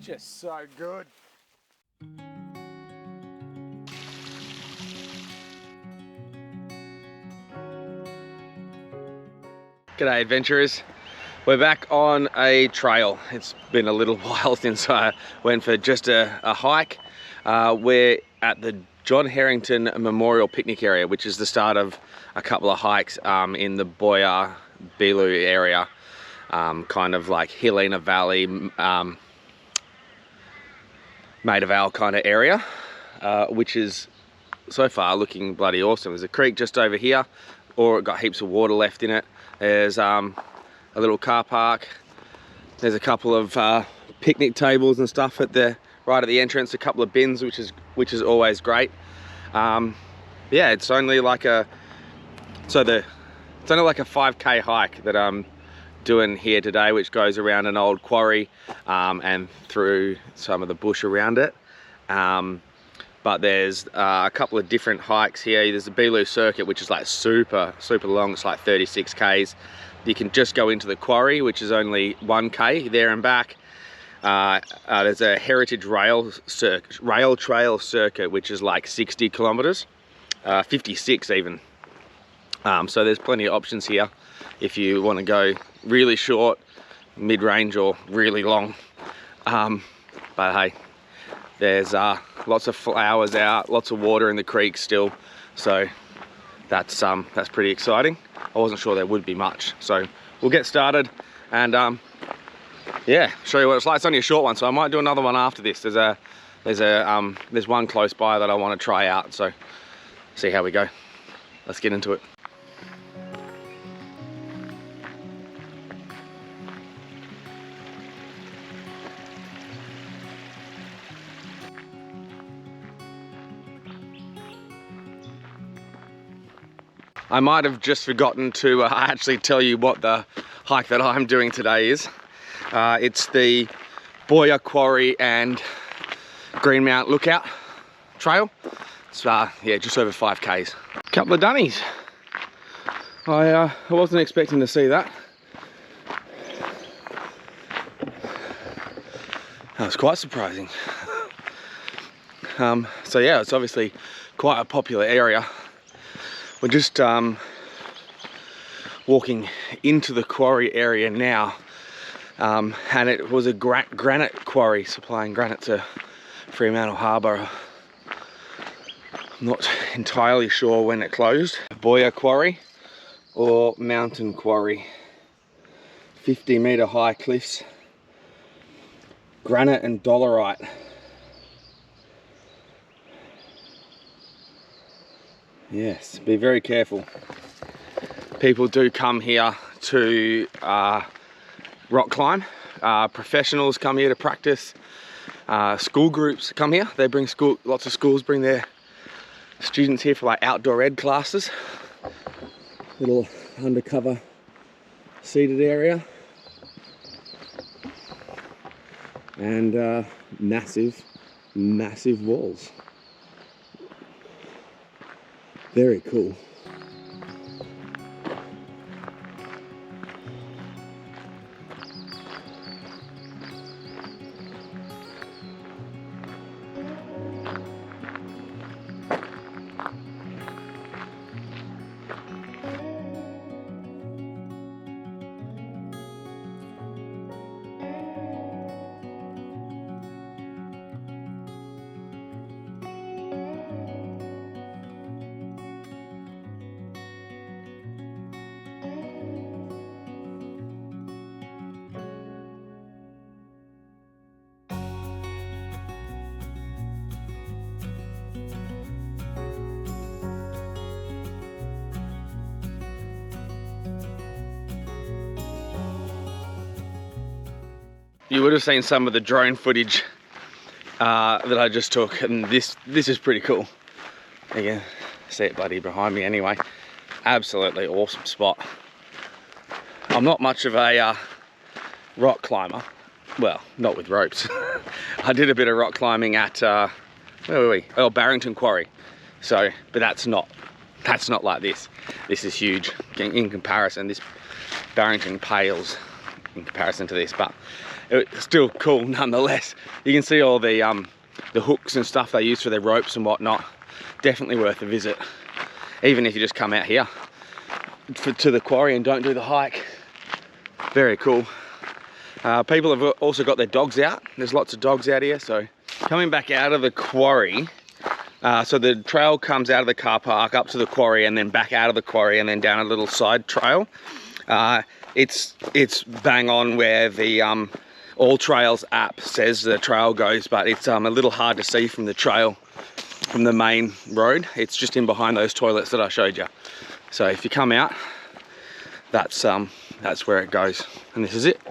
Just so good. G'day adventurers. We're back on a trail. It's been a little while since I went for just a hike. We're at the John Harrington Memorial Picnic Area, which is the start of a couple of hikes in the Boya area, kind of like Helena Valley, Maida Vale kind of area, which is so far looking bloody awesome. There's a creek just over here, or it got heaps of water left in it. There's a little car park. There's a couple of picnic tables and stuff at the right at the entrance. A couple of bins, which is always great. Yeah, it's only like a 5k hike that I'm doing here today, which goes around an old quarry and through some of the bush around it. But there's a couple of different hikes here. There's the Beeloo Circuit, which is like super long. It's like 36 k's. You can just go into the quarry, which is only 1k there and back. There's a Heritage Rail Trail circuit, which is like 60 kilometers, 56 even. So there's plenty of options here if you want to go really short, mid-range, or really long. But hey, there's lots of flowers out, lots of water in the creek still, so that's pretty exciting. I wasn't sure there would be much, so we'll get started and yeah, show you what it's like. It's only a short one, so I might do another one after this. There's one close by that I want to try out, so see how we go. Let's get into it. I might have just forgotten to actually tell you what the hike that I'm doing today is. It's the Boya, Quarry and Greenmount Lookout Trail. It's yeah, just over 5k's. Couple of dunnies. I wasn't expecting to see that. That was quite surprising. So yeah, it's obviously quite a popular area. We're just walking into the quarry area now, and it was a granite quarry supplying granite to Fremantle Harbour. I'm not entirely sure when it closed. Boya Quarry or Mountain Quarry. 50-metre high cliffs, granite and dolerite. Yes, be very careful. People do come here to rock climb. Professionals come here to practice. School groups come here. They bring lots of schools bring their students here for like outdoor ed classes. Little undercover seated area. And massive walls. Very cool. You would have seen some of the drone footage that I just took, and this is pretty cool. You can see it bloody behind me anyway. Absolutely awesome spot. I'm not much of a rock climber. Well, not with ropes. I did a bit of rock climbing at where were we? Oh, Barrington Quarry. So, but that's not like this. This is huge in comparison. This Barrington pales in comparison to this, but it's still cool nonetheless. You can see all the hooks and stuff they use for their ropes and whatnot. Definitely worth a visit, even if you just come out here to the quarry and don't do the hike. Very cool. People have also got their dogs out. There's lots of dogs out here. So coming back out of the quarry, so the trail comes out of the car park up to the quarry and then back out of the quarry and then down a little side trail. It's bang on where the AllTrails app says the trail goes, but it's a little hard to see from the trail, from the main road. It's just in behind those toilets that I showed you. So if you come out, that's where it goes, and this is it.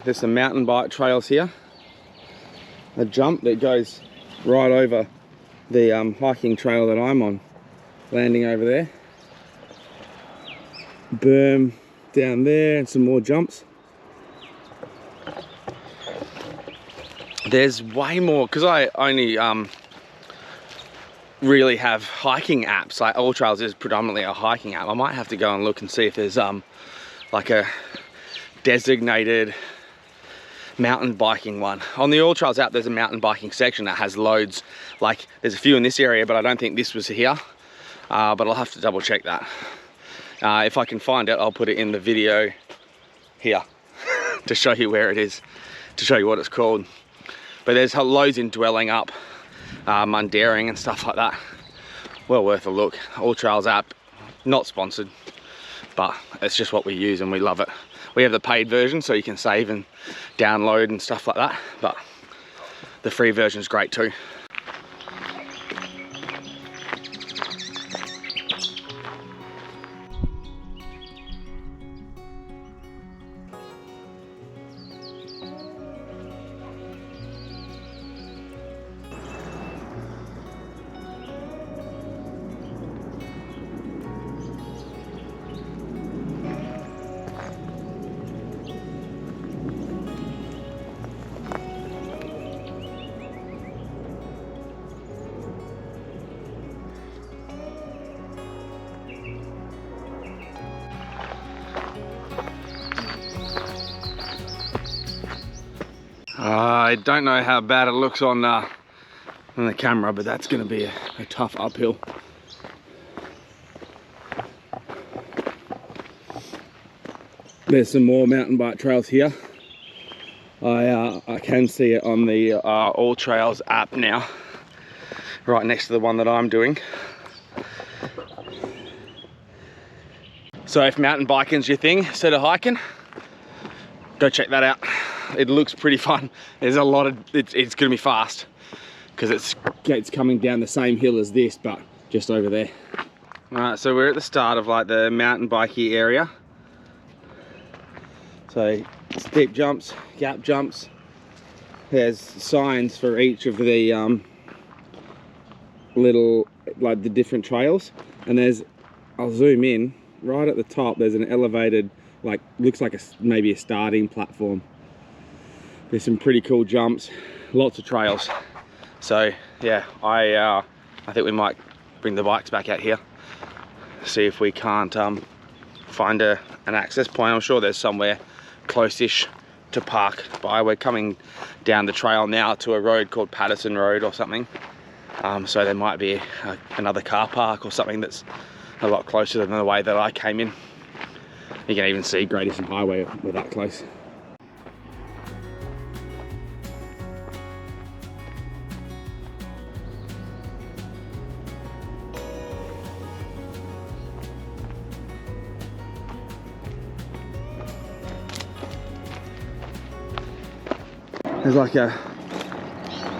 There's some mountain bike trails here. A jump that goes right over the hiking trail that I'm on, landing over there. Berm down there and some more jumps. There's way more, because I only really have hiking apps. Like AllTrails is predominantly a hiking app. I might have to go and look and see if there's like a designated mountain biking one. On the AllTrails app, there's a mountain biking section that has loads. Like there's a few in this area, but I don't think this was here. But I'll have to double check that. If I can find it, I'll put it in the video here to show you where it is, to show you what it's called. But there's loads in Dwelling Up, Mundaring and stuff like that. Well worth a look. AllTrails app, not sponsored, but it's just what we use and we love it. We have the paid version so you can save and download and stuff like that, but the free version is great too. I don't know how bad it looks on the camera, but that's going to be a tough uphill. There's some more mountain bike trails here. I can see it on the AllTrails app now, right next to the one that I'm doing. So if mountain biking's your thing instead of hiking, go check that out. It looks pretty fun. There's a lot of, it's gonna be fast because it's coming down the same hill as this, but just over there. All right, so we're at the start of like the mountain bikey area. So steep jumps, gap jumps. There's signs for each of the little, like the different trails. And there's, I'll zoom in, right at the top, there's an elevated, like, looks like maybe a starting platform. There's some pretty cool jumps, lots of trails. So yeah, I think we might bring the bikes back out here, see if we can't find an access point. I'm sure there's somewhere close-ish to park by. We're coming down the trail now to a road called Patterson Road or something. So there might be another car park or something that's a lot closer than the way that I came in. You can even see Great Eastern Highway, we're that close. There's like an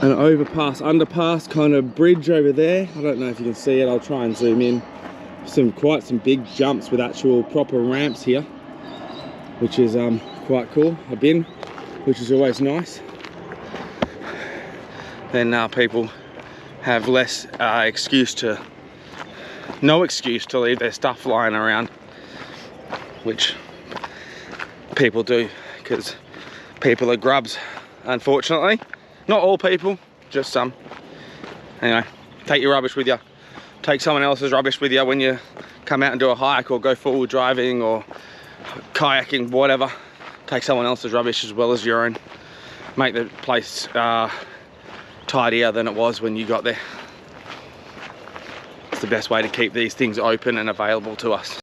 overpass, underpass kind of bridge over there. I don't know if you can see it, I'll try and zoom in. Quite some big jumps with actual proper ramps here, which is quite cool. I've been, which is always nice. then people have less no excuse to leave their stuff lying around, which people do, because people are grubs, unfortunately. Not all people, just some. Anyway, take your rubbish with you. Take someone else's rubbish with you when you come out and do a hike or go forward driving or kayaking, whatever. Take someone else's rubbish as well as your own. Make the place tidier than it was when you got there. It's the best way to keep these things open and available to us.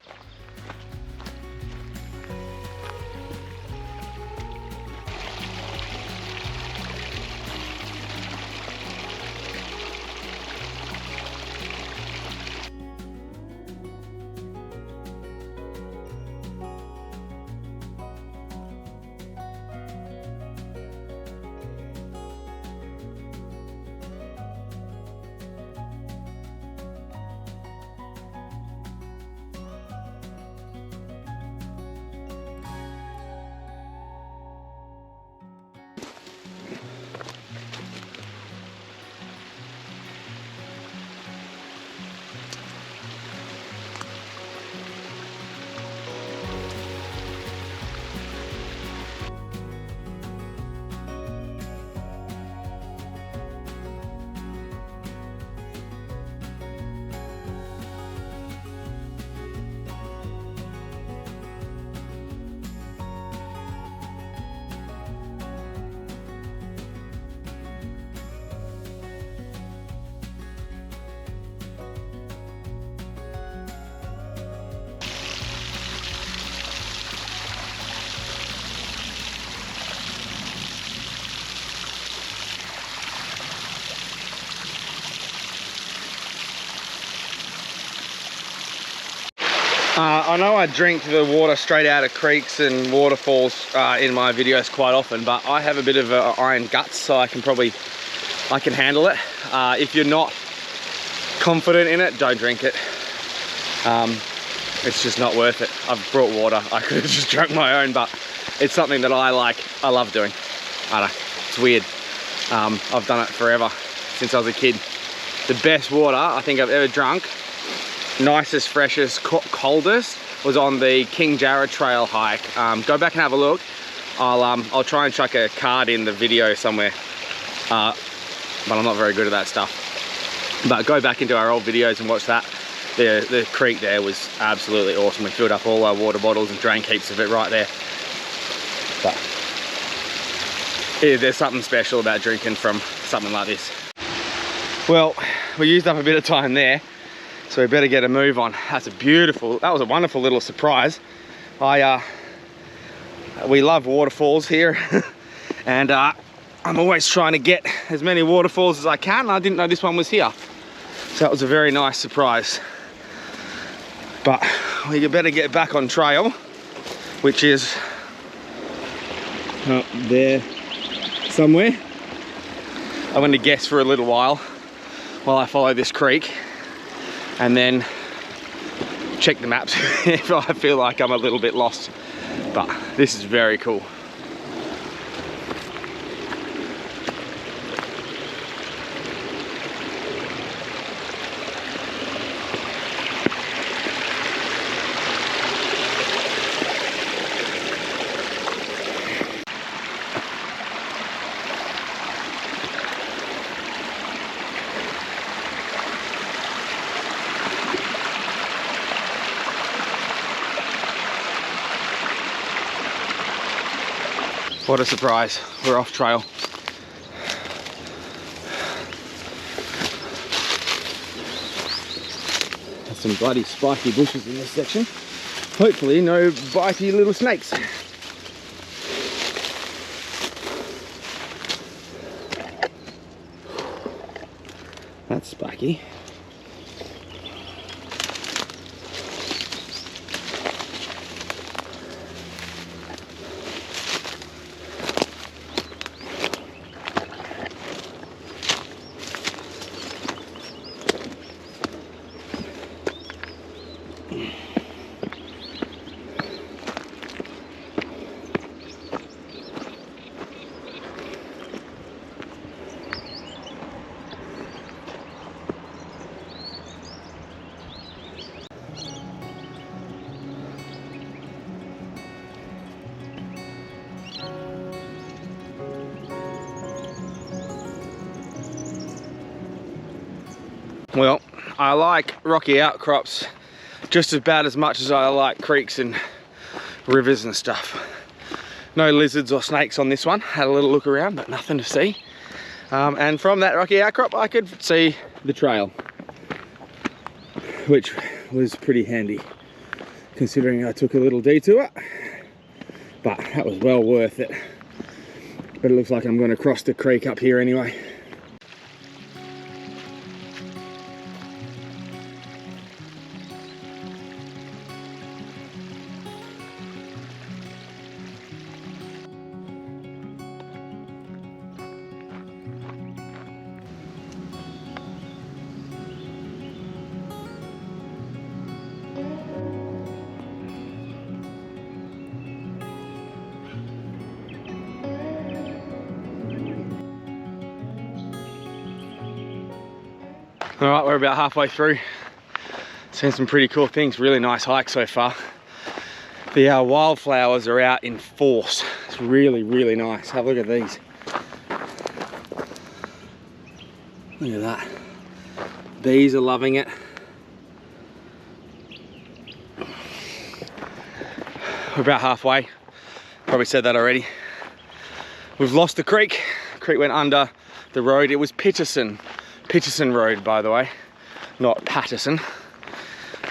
I know I drink the water straight out of creeks and waterfalls in my videos quite often, but I have a bit of iron guts, so I can handle it. If you're not confident in it, don't drink it. It's just not worth it. I've brought water. I could have just drunk my own, but it's something that I like. I love doing. I don't know, it's weird. I've done it forever, since I was a kid. The best water I think I've ever drunk, nicest, freshest, coldest, was on the King Jarrah Trail hike. Go back and have a look. I'll try and chuck a card in the video somewhere, but I'm not very good at that stuff. But go back into our old videos and watch that. The creek there was absolutely awesome. We filled up all our water bottles and drank heaps of it right there. But yeah, there's something special about drinking from something like this. Well, we used up a bit of time there, so we better get a move on. That was a wonderful little surprise. We love waterfalls here, and I'm always trying to get as many waterfalls as I can. I didn't know this one was here, so that was a very nice surprise. But we better get back on trail, which is up there somewhere. I'm going to guess for a little while I follow this creek, and then check the maps if I feel like I'm a little bit lost. But this is very cool. What a surprise, we're off trail. There's some bloody spiky bushes in this section. Hopefully no bitey little snakes. That's spiky. Well, I like rocky outcrops just about as much as I like creeks and rivers and stuff. No lizards or snakes on this one. Had a little look around, but nothing to see. And from that rocky outcrop, I could see the trail, which was pretty handy, considering I took a little detour. But that was well worth it. But it looks like I'm going to cross the creek up here anyway. All right, we're about halfway through. Seen some pretty cool things. Really nice hike so far. The wildflowers are out in force. It's really, really nice. Have a look at these. Look at that. Bees are loving it. We're about halfway. Probably said that already. We've lost the creek. The creek went under the road. It was Pitterson Road, by the way, not Patterson.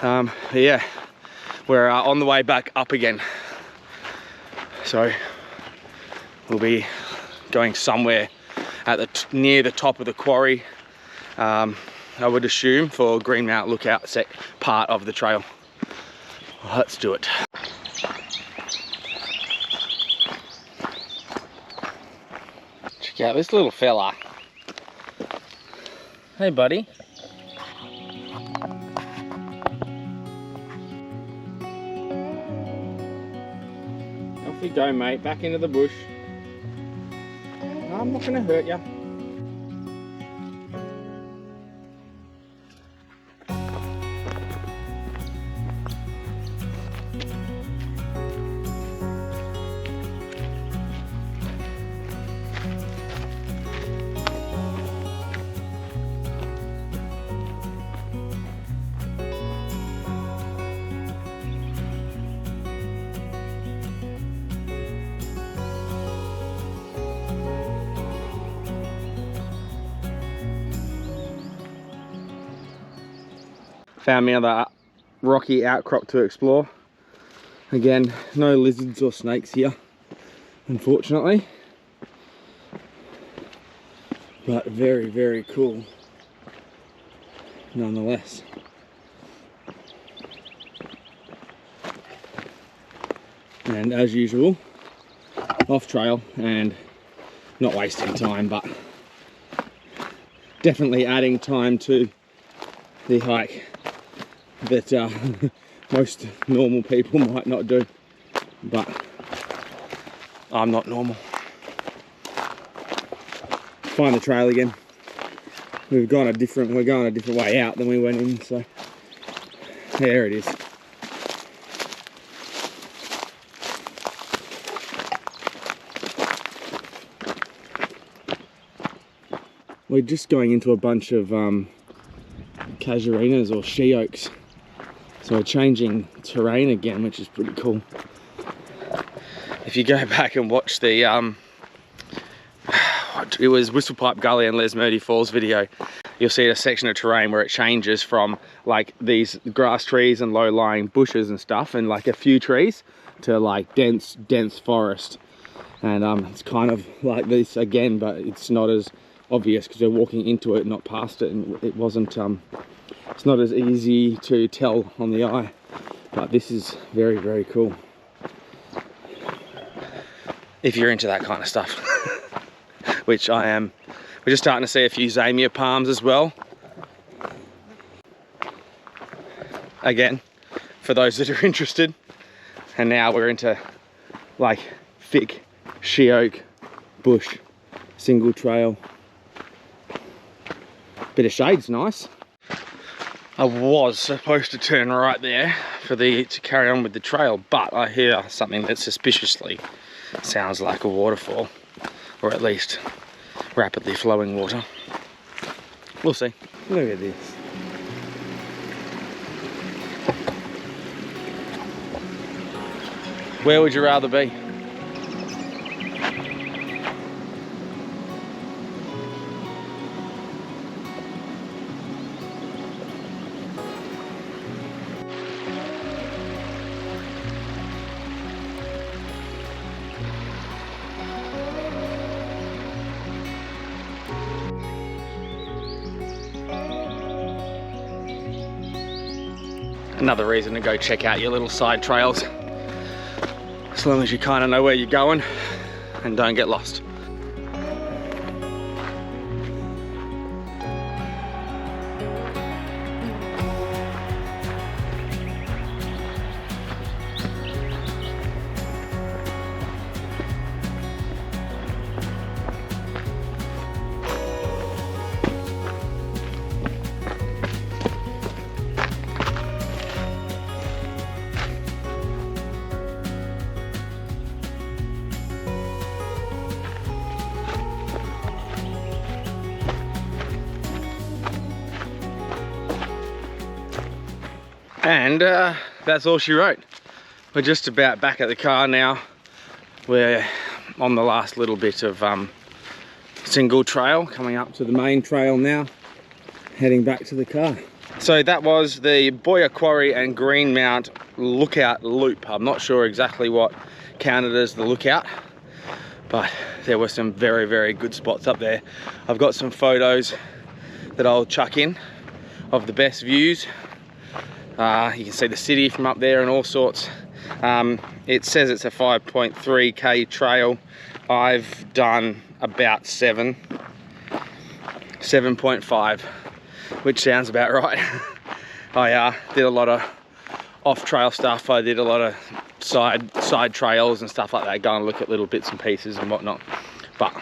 Yeah, we're on the way back up again. So we'll be going somewhere at the near the top of the quarry, I would assume, for Greenmount lookout part of the trail. Well, let's do it. Check out this little fella. Hey buddy. Off you go, mate, back into the bush. No, I'm not gonna hurt you. Found me another rocky outcrop to explore. Again, no lizards or snakes here, unfortunately. But very, very cool nonetheless. And as usual, off trail and not wasting time, but definitely adding time to the hike that most normal people might not do, but I'm not normal. Find the trail again. We're going a different way out than we went in, so there it is. We're just going into a bunch of casuarinas or she oaks. So we're changing terrain again, which is pretty cool. If you go back and watch the, it was Whistlepipe Gully and Les Moody Falls video, you'll see a section of terrain where it changes from like these grass trees and low-lying bushes and stuff and like a few trees to like dense forest. And it's kind of like this again, but it's not as obvious because we're walking into it, not past it, and it wasn't it's not as easy to tell on the eye, but this is very, very cool if you're into that kind of stuff. Which I am. We're just starting to see a few Zamia palms as well, again, for those that are interested. And now we're into like thick she oak bush, single trail. Bit of shade's nice. I was supposed to turn right there to carry on with the trail, but I hear something that suspiciously sounds like a waterfall, or at least rapidly flowing water. We'll see. Look at this. Where would you rather be? Another reason to go check out your little side trails, as long as you kind of know where you're going and don't get lost. And that's all she wrote. We're just about back at the car now. We're on the last little bit of single trail, coming up to the main trail now, heading back to the car. So that was the Boya, Quarry and Greenmount lookout loop. I'm not sure exactly what counted as the lookout, but there were some very, very good spots up there. I've got some photos that I'll chuck in of the best views. You can see the city from up there and all sorts. It says it's a 5.3k trail. I've done about 7.5, which sounds about right. I did a lot of off-trail stuff. I did a lot of side trails and stuff like that, go and look at little bits and pieces and whatnot. But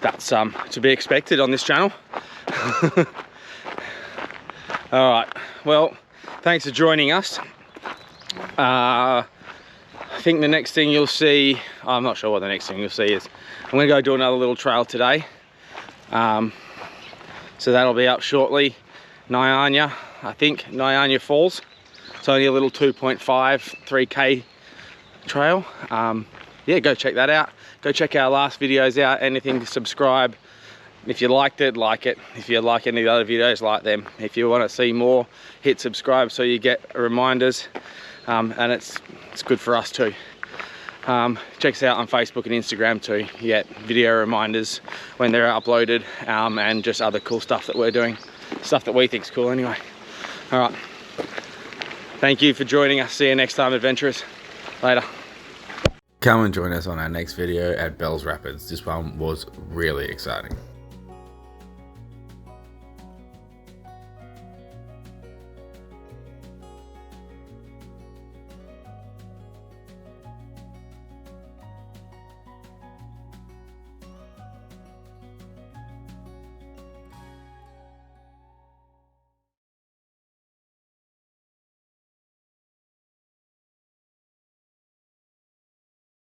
that's to be expected on this channel. All right, well, thanks for joining us. I think the next thing you'll see, I'm not sure what the next thing you'll see is. I'm gonna go do another little trail today. So that'll be up shortly. Nyanya, I think, Nyanya Falls. It's only a little 3k trail. Yeah, go check that out. Go check our last videos out. Anything, subscribe. If you liked it, like it. If you like any of the other videos, like them. If you want to see more, hit subscribe so you get reminders. And it's good for us too. Check us out on Facebook and Instagram too. You get video reminders when they're uploaded, and just other cool stuff that we're doing. Stuff that we think's cool anyway. All right. Thank you for joining us. See you next time, adventurers. Later. Come and join us on our next video at Bells Rapids. This one was really exciting.